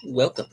Welcome.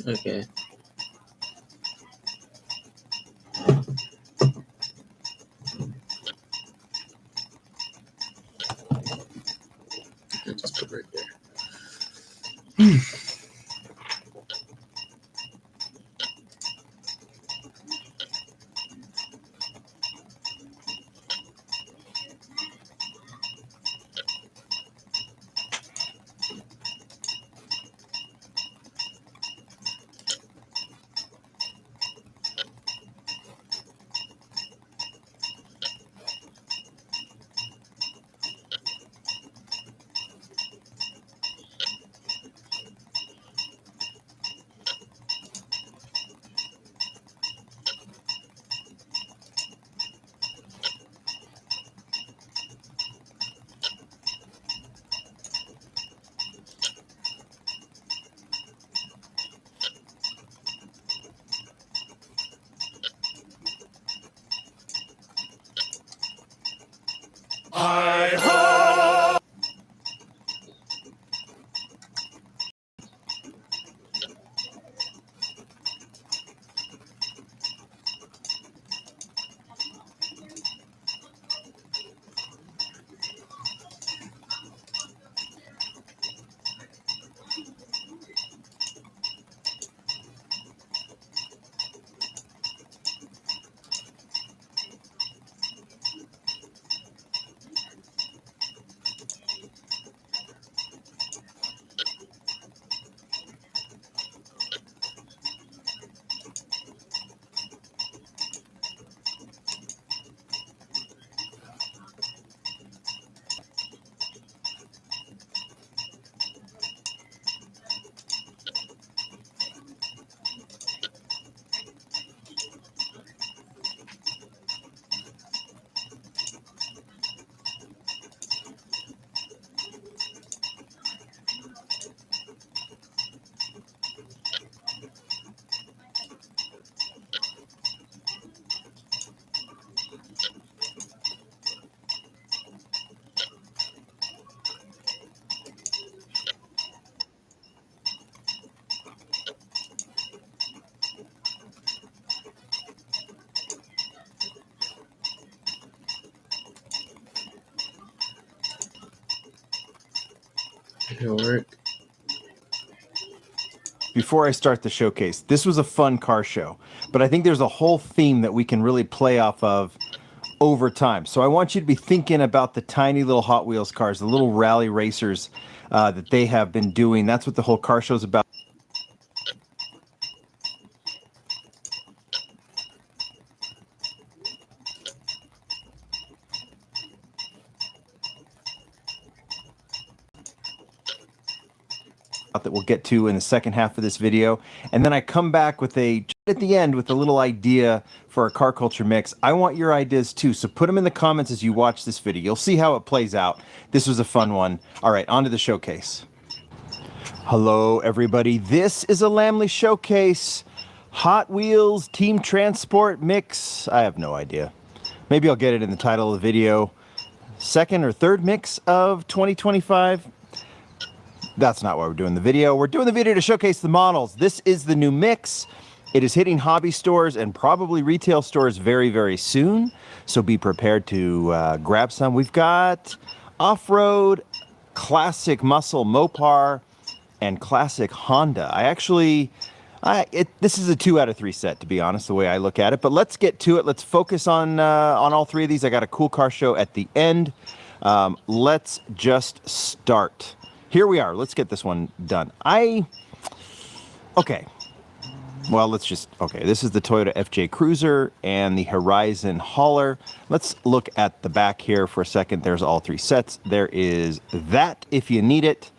Okay. I'll just put it right there. It'll work. Before I start the showcase, this was a fun car show, but I think there's a whole theme that we can really play off of over time. So I want you to be thinking about the tiny little Hot Wheels cars, the little rally racers that they have been doing. That's what the whole car show is about. That we'll get to in the second half of this video, and then I come back with at the end with a little idea for a car culture mix. I want your ideas too, so put them in the comments as you watch this video. You'll see how it plays out. This was a fun one. All right, on to the showcase. Hello everybody, this is a Lamley showcase. Hot Wheels Team Transport mix. I have no idea. Maybe I'll get it in the title of the video. Second or third mix of 2025. That's not why we're doing the video. We're doing the video to showcase the models. This is the new mix. It is hitting hobby stores and probably retail stores very, very soon. So be prepared to grab some. We've got off-road, classic muscle Mopar, and classic Honda. This is a 2 out of 3 set, to be honest, the way I look at it. But let's get to it. Let's focus on all three of these. I got a cool car show at the end. Let's just start. Here we are. Let's get this one done. Okay. Well, this is the Toyota FJ Cruiser and the Horizon Hauler. Let's look at the back here for a second. There's all three sets. There is that if you need it.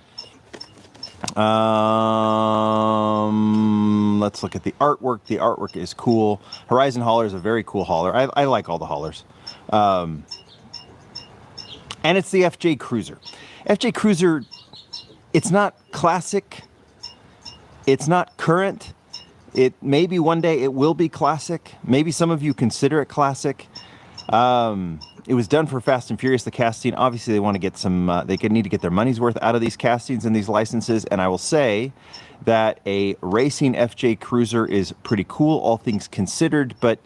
Let's look at the artwork. The artwork is cool. Horizon Hauler is a very cool hauler. I like all the haulers. And it's the FJ Cruiser. FJ Cruiser, it's not classic. It's not current. Maybe one day it will be classic. Maybe some of you consider it classic. It was done for Fast and Furious, the casting. Obviously, they want to get they need to get their money's worth out of these castings and these licenses. And I will say that a racing FJ Cruiser is pretty cool, all things considered. But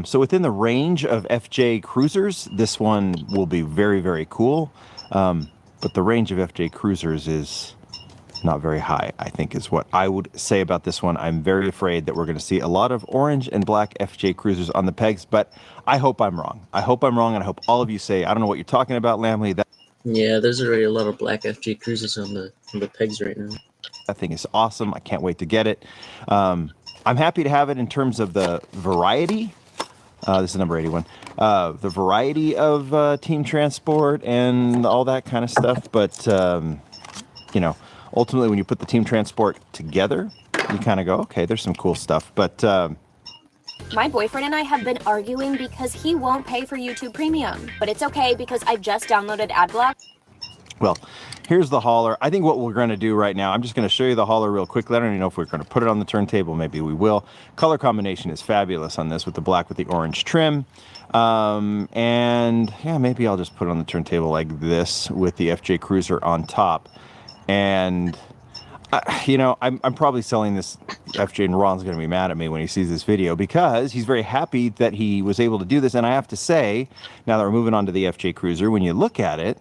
so within the range of FJ Cruisers, this one will be very, very cool. But the range of FJ Cruisers is not very high, I think is what I would say about this one. I'm very afraid that we're going to see a lot of orange and black FJ Cruisers on the pegs, but I hope I'm wrong. I hope I'm wrong, and I hope all of you say, I don't know what you're talking about, Lamley. Yeah, there's already a lot of black FJ Cruisers on the pegs right now. That thing is awesome. I can't wait to get it. I'm happy to have it in terms of the variety. This is number 81. The variety of team transport and all that kind of stuff. But, ultimately when you put the team transport together, you kind of go, okay, there's some cool stuff. But my boyfriend and I have been arguing because he won't pay for YouTube Premium. But it's okay because I've just downloaded AdBlock. Well, here's the hauler. I think what we're going to do right now, I'm just going to show you the hauler real quickly. I don't even know if we're going to put it on the turntable. Maybe we will. Color combination is fabulous on this with the black with the orange trim. And yeah, maybe I'll just put it on the turntable like this with the FJ Cruiser on top. And, I'm probably selling this FJ, and Ron's going to be mad at me when he sees this video because he's very happy that he was able to do this. And I have to say, now that we're moving on to the FJ Cruiser, when you look at it,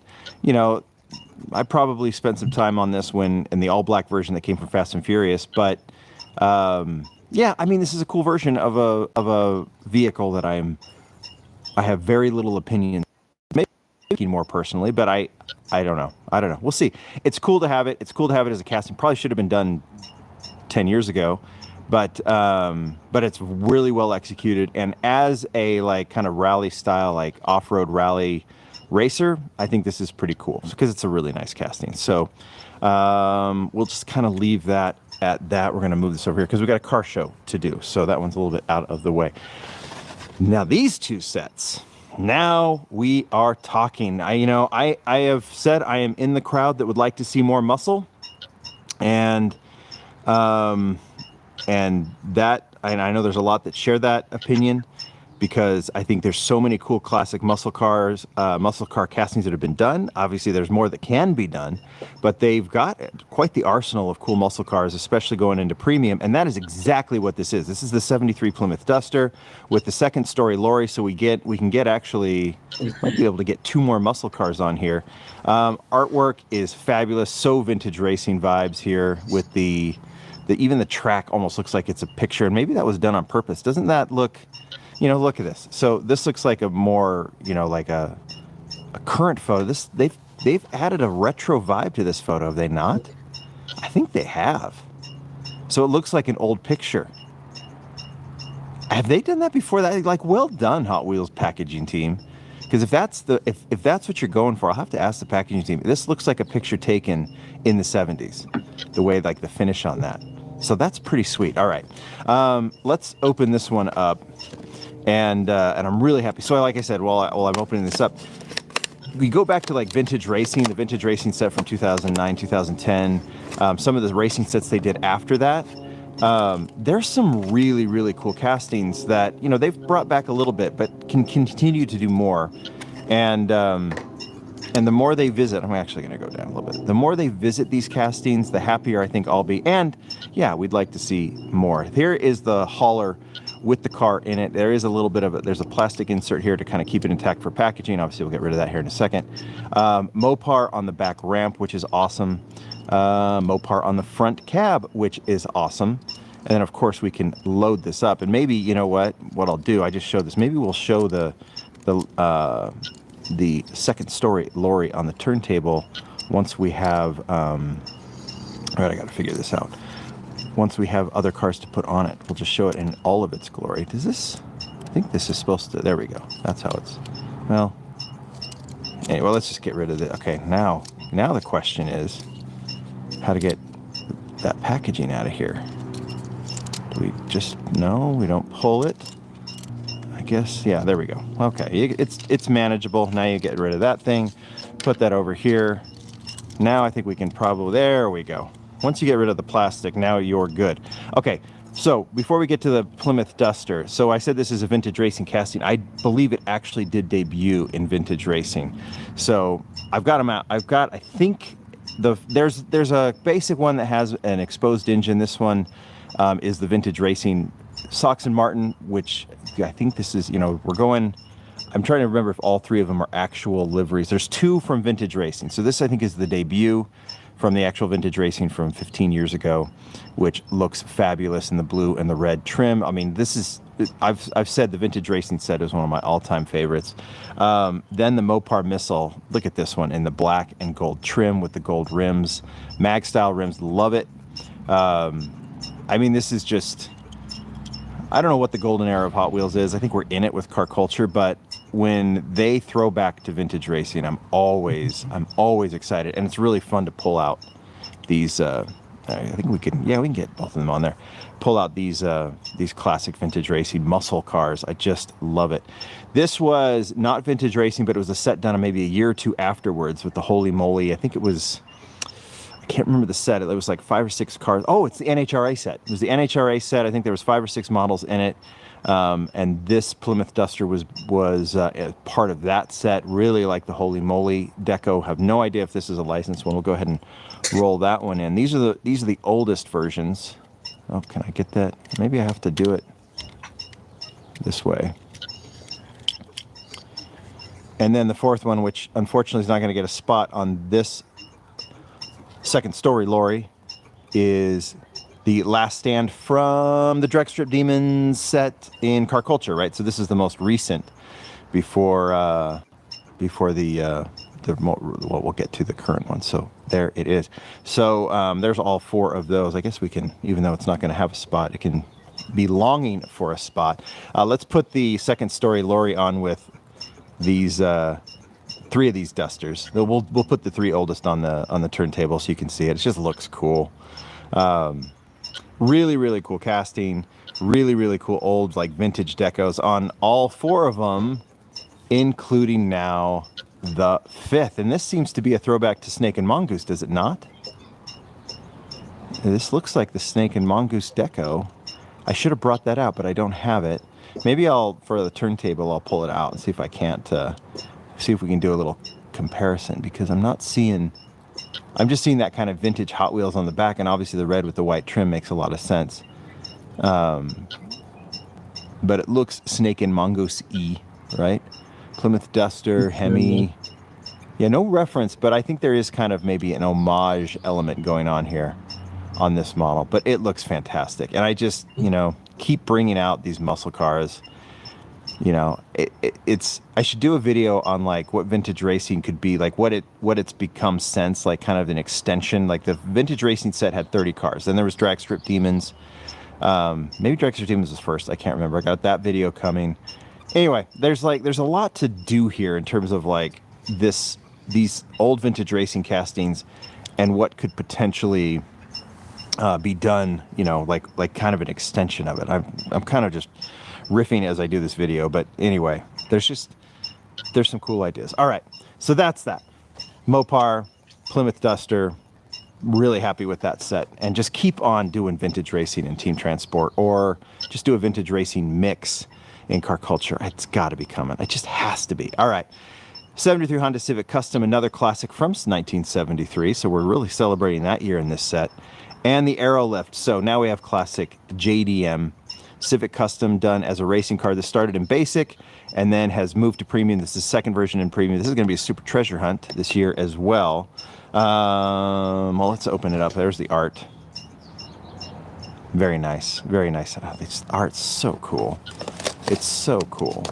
I probably spent some time on this in the all-black version that came from Fast and Furious. But, this is a cool version of a vehicle that I have very little opinion. Maybe more personally, but I don't know. We'll see. It's cool to have it. It's cool to have it as a casting. Probably should have been done 10 years ago, but it's really well executed. And as a kind of rally style, off-road rally racer, I think this is pretty cool because it's a really nice casting. So we'll just kind of leave that at that. We're going to move this over here because we got a car show to do. So that one's a little bit out of the way. Now these two sets. Now we are talking. I have said I am in the crowd that would like to see more muscle, and I know there's a lot that share that opinion, because I think there's so many cool classic muscle car castings that have been done. Obviously, there's more that can be done, but they've got quite the arsenal of cool muscle cars, especially going into premium, and that is exactly what this is. This is the 73 Plymouth Duster with the second story lorry, so we can get actually, might be able to get 2 more muscle cars on here. Artwork is fabulous, so vintage racing vibes here with even the track almost looks like it's a picture, and maybe that was done on purpose. Doesn't that look... look at this. So this looks like a more, like a current photo. They've added a retro vibe to this photo, have they not? I think they have. So it looks like an old picture. Have they done that before? That, like, well done, Hot Wheels packaging team. Because if that's what you're going for, I'll have to ask the packaging team. This looks like a picture taken in the 70s, the way like the finish on that. So that's pretty sweet. All right, let's open this one up. And I'm really happy. So like I said, while I'm opening this up, we go back to like vintage racing, the vintage racing set from 2009, 2010, some of the racing sets they did after that. There's some really, really cool castings that, they've brought back a little bit, but can continue to do more. And the more they visit, I'm actually going to go down a little bit. The more they visit these castings, the happier I think I'll be. And yeah, we'd like to see more. Here is the hauler with the car in it. There is a little bit of it. There's a plastic insert here to kind of keep it intact for packaging. Obviously, we'll get rid of that here in a second. Mopar on the back ramp, which is awesome. Mopar on the front cab, which is awesome. And then, of course, we can load this up. And maybe, what I'll do, I just showed this. Maybe we'll show the second story lorry on the turntable once we have, all right, I got to figure this out. Once we have other cars to put on it, we'll just show it in all of its glory. I think this is supposed to, there we go. That's how it's, well, anyway, let's just get rid of it. Okay, now the question is how to get that packaging out of here. Do we just, no, we don't pull it. I guess, yeah, there we go. Okay, it's manageable. Now you get rid of that thing, put that over here. Now I think we can probably, there we go. Once you get rid of the plastic, now you're good. Okay, so before we get to the Plymouth Duster, so I said this is a vintage racing casting. I believe it actually did debut in vintage racing. So I've got them out. I think there's a basic one that has an exposed engine. This one is the vintage racing Sox and Martin, which I think this is, I'm trying to remember if all 3 of them are actual liveries. There's 2 from vintage racing. So this I think is the debut from the actual vintage racing from 15 years ago, which looks fabulous in the blue and the red trim. I mean, this is, I've said the vintage racing set is one of my all-time favorites. Then the Mopar Missile, look at this one in the black and gold trim with the gold rims, mag style rims, love it. I mean, this is just, I don't know what the golden era of Hot Wheels is. I think we're in it with car culture, but when they throw back to vintage racing, I'm always excited, and it's really fun to pull out these. I think we can get both of them on there. Pull out these classic vintage racing muscle cars. I just love it. This was not vintage racing, but it was a set done maybe a year or 2 afterwards with the Holy Moly. I think it was. I can't remember the set. It was like 5 or 6 cars. Oh, it's the NHRA set. It was the NHRA set. I think there was 5 or 6 models in it. And this Plymouth Duster was part of that set. Really like the Holy Moly deco. Have no idea if this is a licensed one. We'll go ahead and roll that one in. These are the oldest versions. Oh, can I get that? Maybe I have to do it this way. And then the 4th one, which unfortunately is not going to get a spot on this second story lorry, is the Last Stand from the Drag Strip Demons set in Car Culture, right? So this is the most recent before the well, we'll get to the current one. So there it is. So there's all 4 of those. I guess we can, even though it's not going to have a spot, it can be longing for a spot. Let's put the second story lorry on with these 3 of these Dusters. We'll put the 3 oldest on the turntable so you can see it. It just looks cool. Really, really cool casting. Really, really cool old like vintage decos on all 4 of them, including now the 5th. And this seems to be a throwback to Snake and Mongoose, does it not? This looks like the Snake and Mongoose deco. I should have brought that out, but I don't have it. Maybe for the turntable, I'll pull it out and see if I can't, see if we can do a little comparison, because I'm just seeing that kind of vintage Hot Wheels on the back, and obviously the red with the white trim makes a lot of sense. But it looks Snake and Mongoose-y, right? Plymouth Duster, Hemi. Yeah, no reference, but I think there is kind of maybe an homage element going on here on this model. But it looks fantastic. And I just, keep bringing out these muscle cars. I should do a video on like what vintage racing could be, like what it's become since, like kind of an extension. Like the vintage racing set had 30 cars. Then there was Drag Strip Demons. Maybe Drag Strip Demons was first. I can't remember. I got that video coming. Anyway, there's a lot to do here in terms of like these old vintage racing castings and what could potentially be done, like kind of an extension of it. I'm kind of just riffing as I do this video, but anyway, there's some cool ideas. All right, so that's that. Mopar, Plymouth Duster, really happy with that set, and just keep on doing vintage racing in Team Transport, or just do a vintage racing mix in car culture. It's got to be coming. It just has to be. All right. 73 Honda Civic Custom, another classic from 1973. So we're really celebrating that year in this set. And the Aerolift. So now we have classic JDM Civic Custom done as a racing car. This started in basic and then has moved to premium. This is the second version in premium. This is going to be a super treasure hunt this year as well. Well, let's open it up. There's the art. Very nice. Very nice. This art's so cool. It's so cool.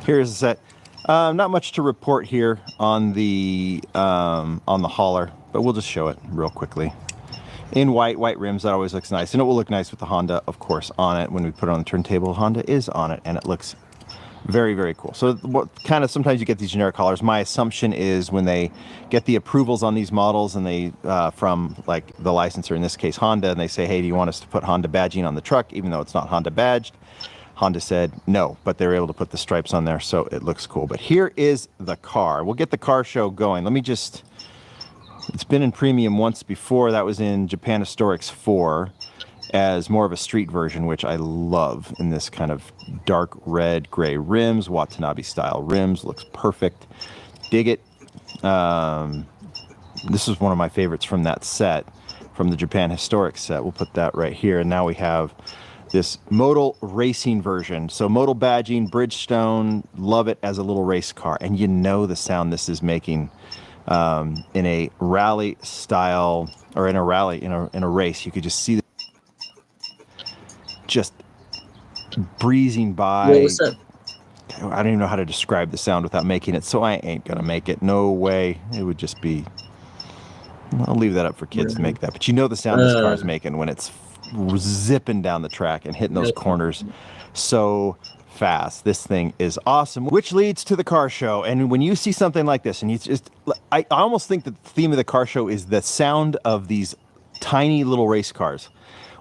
Here's the set. Not much to report here on the hauler, but we'll just show it real quickly. In white rims, that always looks nice, and it will look nice with the Honda, of course, on it. When we put it on the turntable, Honda is on it, and it looks very, very cool. So what kind of, sometimes you get these generic haulers. My assumption is when they get the approvals on these models, and they from like the licensor, in this case Honda, and they say, hey, do you want us to put Honda badging on the truck, even though it's not Honda badged? Honda said no, but they were able to put the stripes on there, so it looks cool. But here is the car. We'll get the car show going. Let me just, it's been in premium once before. That was in Japan Historics 4 as more of a street version, which I love, in this kind of dark red gray rims, Watanabe style rims. Looks perfect. Dig it. This is one of my favorites from that set, from the Japan Historics set. We'll put that right here. And now we have this modal racing version. So modal badging, Bridgestone, love it as a little race car. And the sound this is making in a rally style, or in a rally, in a race. You could just see just breezing by. Well, what's up? I don't even know how to describe the sound without making it, so I ain't gonna make it. No way. It would just be, I'll leave that up for kids to make that. But the sound this car's making when it's zipping down the track and hitting those corners so fast. This thing is awesome, which leads to the car show. And when you see something like this, and I almost think that the theme of the car show is the sound of these tiny little race cars,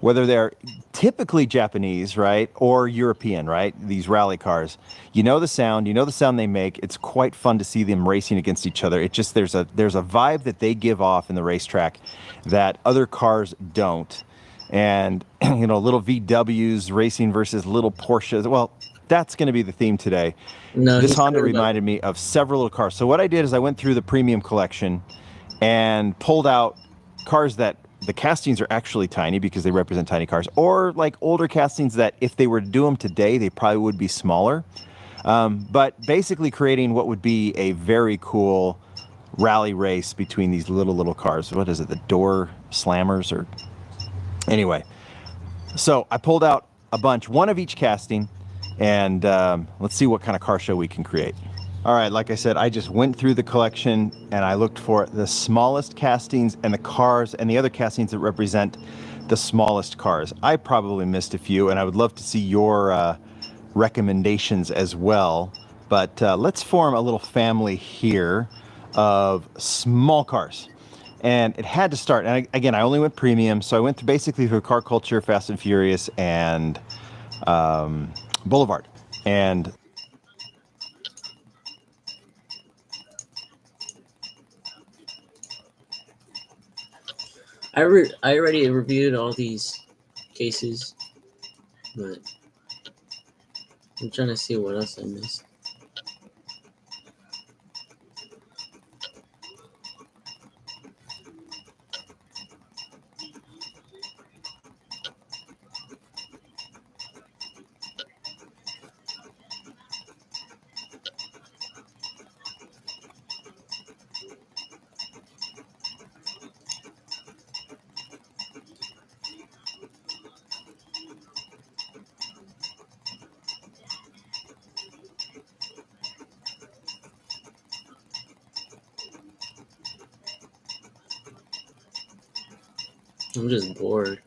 whether they're typically Japanese, right, or European, right? These rally cars, the sound, they make. It's quite fun to see them racing against each other. It just, there's a vibe that they give off in the racetrack that other cars don't. And little VWs racing versus little Porsches. Well, that's going to be the theme today. No, this Honda reminded me of several little cars. So what I did is I went through the premium collection and pulled out cars that the castings are actually tiny because they represent tiny cars, or like older castings that if they were to do them today, they probably would be smaller. But basically creating what would be a very cool rally race between these little cars. What is it? The door slammers, or anyway. So I pulled out a bunch, one of each casting, and let's see what kind of car show we can create. All right, like I said, I just went through the collection and I looked for the smallest castings and the cars and the other castings that represent the smallest cars. I probably missed a few, and I would love to see your recommendations as well. But let's form a little family here of small cars. And it had to start, and again, I only went premium, so I went basically through Car Culture, Fast and Furious, and Boulevard. And I already reviewed all these cases, but I'm trying to see what else I missed. I'm just bored.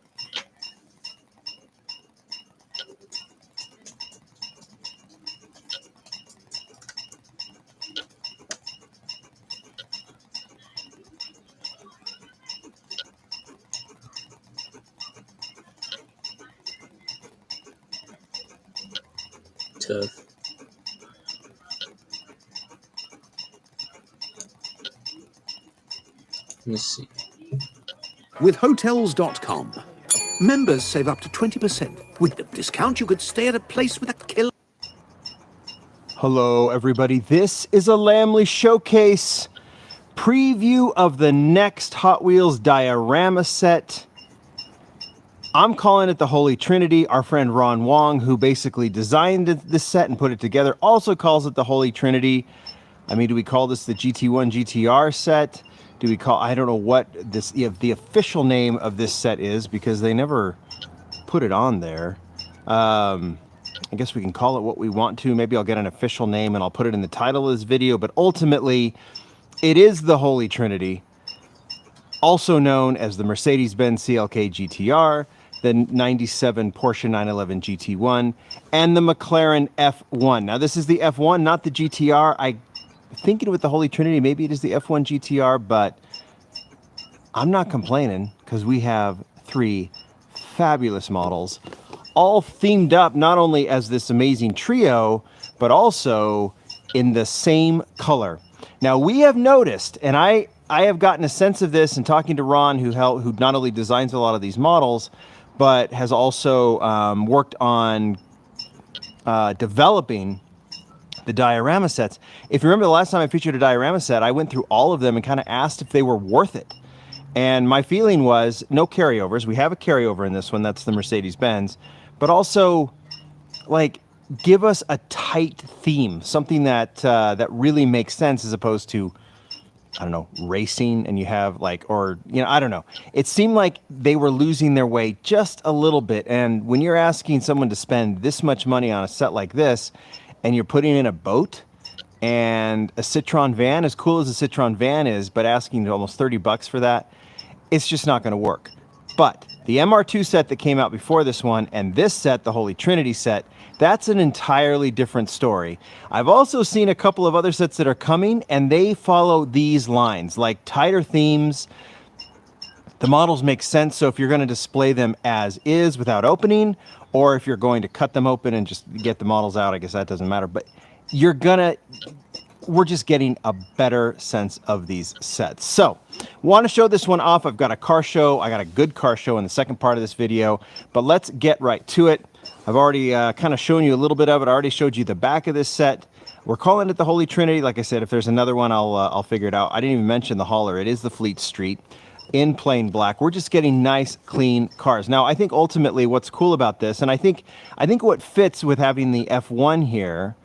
Tough. Let's see. With Hotels.com, members save up to 20%. With the discount, you could stay at a place with a killer. Hello, everybody. This is a Lamley Showcase preview of the next Hot Wheels diorama set. I'm calling it the Holy Trinity. Our friend Ron Wong, who basically designed this set and put it together, also calls it the Holy Trinity. I mean, do we call this the GT1 GTR set? Do we call, I don't know what this, the official name of this set is, because they never put it on there. I guess we can call it what we want to. Maybe I'll get an official name and I'll put it in the title of this video, but ultimately it is the Holy Trinity, also known as the Mercedes-Benz CLK GTR, the 97 Porsche 911 GT1, and the McLaren F1. Now this is the F1, not the GTR. I'm thinking with the Holy Trinity, maybe it is the F1 GTR, but I'm not complaining because we have 3 fabulous models, all themed up not only as this amazing trio, but also in the same color. Now we have noticed, and I have gotten a sense of this in talking to Ron, who not only designs a lot of these models, but has also worked on developing the diorama sets. If you remember the last time I featured a diorama set, I went through all of them and kind of asked if they were worth it. And my feeling was no carryovers. We have a carryover in this one, that's the Mercedes-Benz, but also like give us a tight theme, something that that really makes sense, as opposed to, I don't know, racing, and you have like, or, you know, I don't know. It seemed like they were losing their way just a little bit. And when you're asking someone to spend this much money on a set like this, and you're putting in a boat and a Citroen van, as cool as a Citroen van is, but asking almost 30 bucks for that, it's just not going to work. But the MR2 set that came out before this one, and this set, the Holy Trinity set, that's an entirely different story. I've also seen a couple of other sets that are coming, and they follow these lines, like tighter themes. The models make sense, so if you're going to display them as is without opening, or if you're going to cut them open and just get the models out, I guess that doesn't matter. But we're just getting a better sense of these sets. So, want to show this one off. I've got a car show. I got a good car show in the second part of this video, but let's get right to it. I've already kind of shown you a little bit of it. I already showed you the back of this set. We're calling it the Holy Trinity. Like I said, if there's another one, I'll figure it out. I didn't even mention the hauler. It is the Fleet Street in plain black. We're just getting nice, clean cars. Now, I think ultimately what's cool about this, and I think what fits with having the F1 here,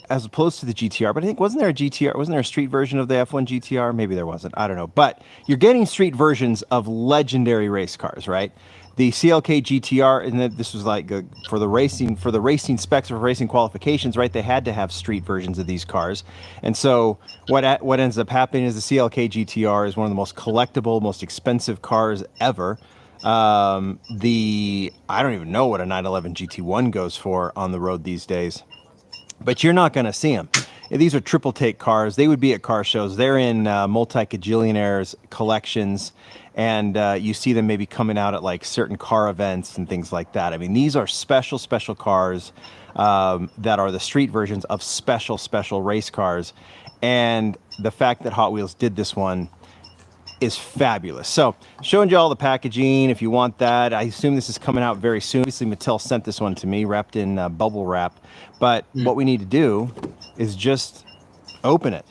as opposed to the GTR, but I think, wasn't there a street version of the F1 GTR? Maybe there wasn't, I don't know. But you're getting street versions of legendary race cars, right? The CLK GTR, and this was like for the racing specs, for racing qualifications, right? They had to have street versions of these cars. And so what ends up happening is the CLK GTR is one of the most collectible, most expensive cars ever. I don't even know what a 911 GT1 goes for on the road these days, but you're not going to see them. These are triple take cars. They would be at car shows. They're in multi-cajillionaires collections, and you see them maybe coming out at like certain car events and things like that. I mean, these are special cars that are the street versions of special race cars. And the fact that Hot Wheels did this one, is fabulous. So showing you all the packaging if you want that. I assume this is coming out very soon. Obviously Mattel sent this one to me wrapped in bubble wrap, but what we need to do is just open it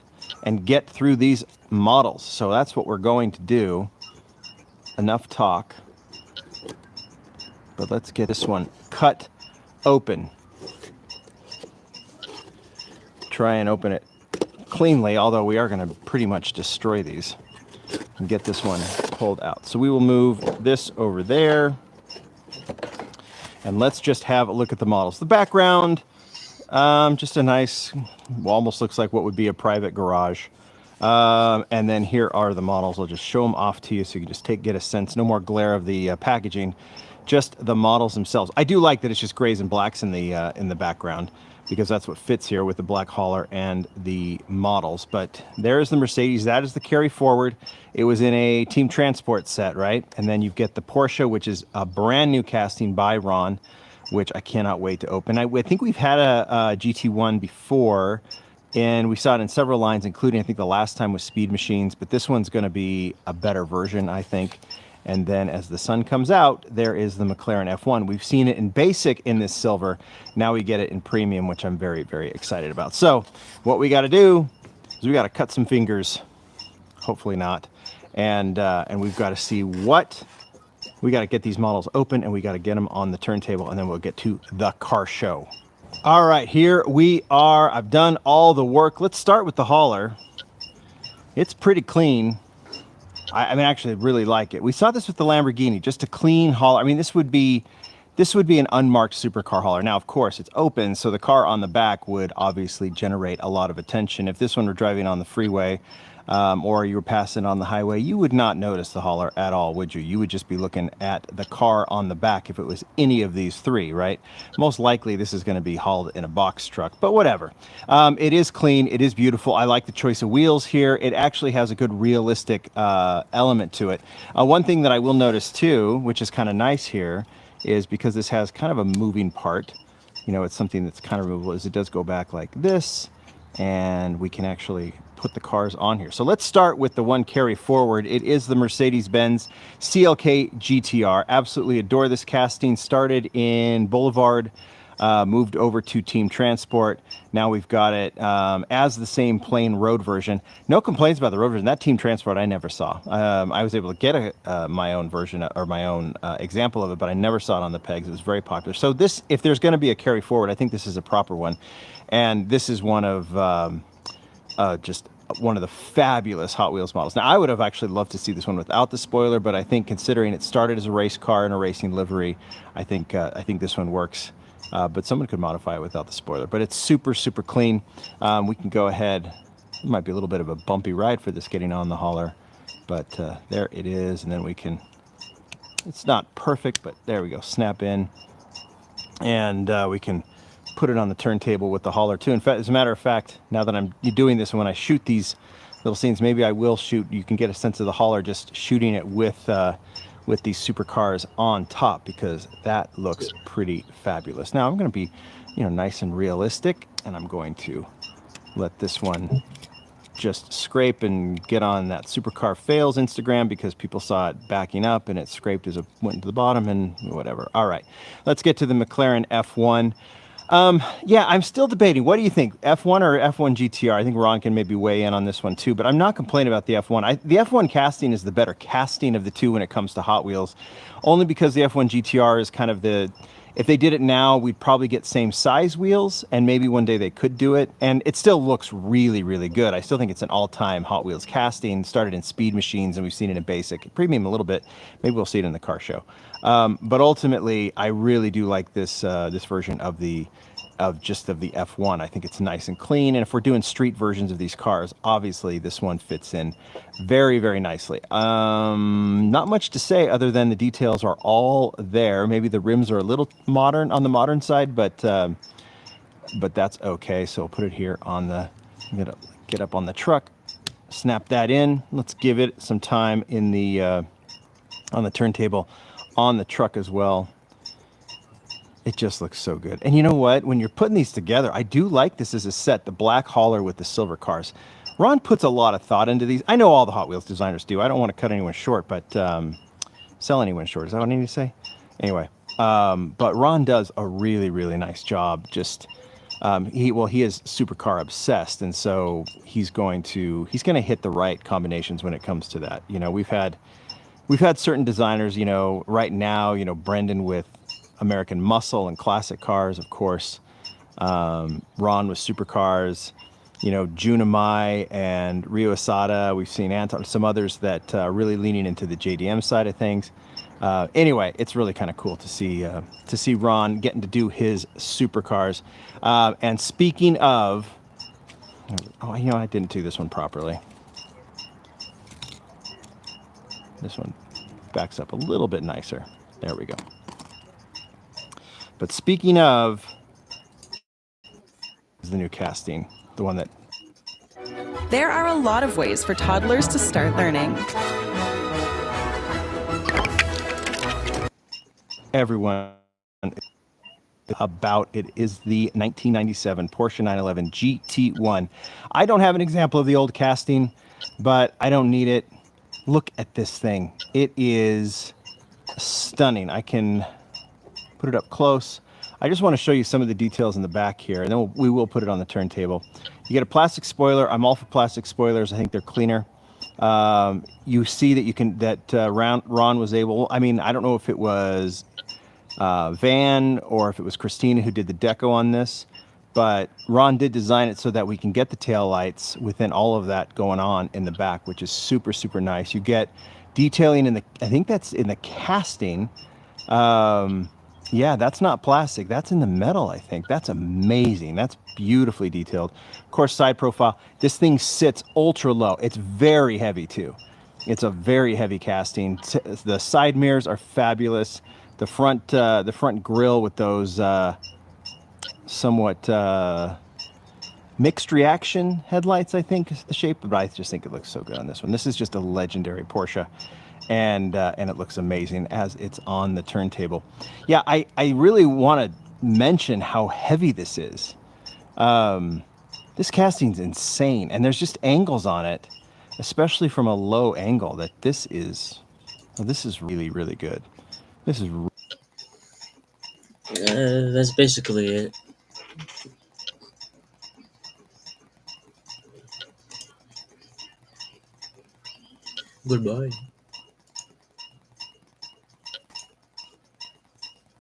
and get through these models. So that's what we're going to do. Enough talk, but let's get this one cut open. Try and open it cleanly, although we are going to pretty much destroy these, and get this one pulled out. So we will move this over there, and let's just have a look at the models. The background, just a nice, almost looks like what would be a private garage. And then here are the models. I'll just show them off to you so you can just get a sense. No more glare of the packaging, just the models themselves. I do like that it's just grays and blacks in the background, because that's what fits here with the black hauler and the models. But there's the Mercedes. That is the carry forward. It was in a Team Transport set, right? And then you get the Porsche, which is a brand new casting by Ron, which I cannot wait to open. I think we've had a GT1 before, and we saw it in several lines, including I think the last time was Speed Machines, but this one's going to be a better version, I think. And then as the sun comes out, there is the McLaren F1. We've seen it in basic in this silver. Now we get it in premium, which I'm very, very excited about. So what we got to do is we got to cut some fingers, hopefully not, and we've got to see what we got to get these models open, and we got to get them on the turntable, and then we'll get to the car show. All right, here we are. I've done all the work. Let's start with the hauler. It's pretty clean. I mean, actually, I really like it. We saw this with the Lamborghini, just a clean hauler. I mean, this would be an unmarked supercar hauler. Now, of course, it's open, so the car on the back would obviously generate a lot of attention. If this one were driving on the freeway, or you were passing on the highway, you would not notice the hauler at all, would you? You would just be looking at the car on the back if it was any of these three, right? Most likely this is going to be hauled in a box truck, but whatever. It is clean. It is beautiful. I like the choice of wheels here. It actually has a good realistic element to it. One thing that I will notice too, which is kind of nice here, is because this has kind of a moving part, you know, it's something that's kind of removable, is it does go back like this, and we can actually put the cars on here. So let's start with the one carry forward. It is the Mercedes-Benz CLK GTR. Absolutely adore this casting. Started in Boulevard, moved over to Team Transport. Now we've got it as the same plain road version. No complaints about the road version. That Team Transport I never saw. I was able to get my own version, or my own example of it, but I never saw it on the pegs. It was very popular. So this, if there's going to be a carry forward, I think this is a proper one. And this is one of just one of the fabulous Hot Wheels models. Now, I would have actually loved to see this one without the spoiler, but I think considering it started as a race car in a racing livery, I think this one works. But someone could modify it without the spoiler. But it's super, super clean. We can go ahead. It might be a little bit of a bumpy ride for this getting on the hauler, but there it is. And then we can, it's not perfect, but there we go, snap in. And we can put it on the turntable with the hauler too. In fact, as a matter of fact, now that I'm doing this, and when I shoot these little scenes, maybe I will shoot, you can get a sense of the hauler just shooting it with these supercars on top, because that looks pretty fabulous. Now I'm going to be, you know, nice and realistic, and I'm going to let this one just scrape and get on that Supercar Fails Instagram, because people saw it backing up and it scraped as it went to the bottom and whatever. All right, let's get to the McLaren F1. Yeah, I'm still debating. What do you think, F1 or F1 GTR? I think Ron can maybe weigh in on this one too, but I'm not complaining about the F1. The F1 casting is the better casting of the two when it comes to Hot Wheels, only because the F1 GTR is kind of the, if they did it now, we'd probably get same size wheels, and maybe one day they could do it, and it still looks really, really good. I still think it's an all-time Hot Wheels casting. Started in Speed Machines, and we've seen it in Basic, Premium a little bit. Maybe we'll see it in the car show. But ultimately, I really do like this this version of the F1. I think it's nice and clean, and if we're doing street versions of these cars, obviously this one fits in very, very nicely. Not much to say other than the details are all there. Maybe the rims are a little modern on the modern side, but that's okay. So we'll put it here on the, I'm gonna get up on the truck, snap that in. Let's give it some time in the on the turntable on the truck as well. It just looks so good. And you know what? When you're putting these together, I do like this as a set, the black hauler with the silver cars. Ron puts a lot of thought into these. I know all the Hot Wheels designers do. I don't want to cut anyone short, but sell anyone short. Is that what I need to say? Anyway, but Ron does a really, really nice job. Just he is supercar obsessed, and so he's going to hit the right combinations when it comes to that. You know, we've had certain designers. You know, right now, you know, Brendan with American Muscle and classic cars, of course. Ron with supercars. You know, Junimai and Ryo Asada. We've seen Anton, some others that really leaning into the JDM side of things. Anyway, it's really kind of cool to see Ron getting to do his supercars. And speaking of, oh, you know, I didn't do this one properly. This one backs up a little bit nicer. There we go. But speaking of, is the new casting, the one that. There are a lot of ways for toddlers to start learning. Everyone about it is the 1997 Porsche 911 GT1. I don't have an example of the old casting, but I don't need it. Look at this thing. It is stunning. I can put it up close. I just want to show you some of the details in the back here, and then we will put it on the turntable. You get a plastic spoiler. I'm all for plastic spoilers. I think they're cleaner. You see that Ron was able, I mean, I don't know if it was Van or if it was Christina who did the deco on this, but Ron did design it so that we can get the tail lights within all of that going on in the back, which is super, super nice. You get detailing in I think that's in the casting. Yeah, that's not plastic. That's in the metal, I think. That's amazing. That's beautifully detailed. Of course, side profile. This thing sits ultra low. It's very heavy, too. It's a very heavy casting. The side mirrors are fabulous. The front grille with those somewhat mixed reaction headlights, I think, is the shape. But I just think it looks so good on this one. This is just a legendary Porsche. And it looks amazing as it's on the turntable. Yeah, I really want to mention how heavy this is. This casting's insane, and there's just angles on it, especially from a low angle, that this is really, really good. This is. That's basically it. Goodbye.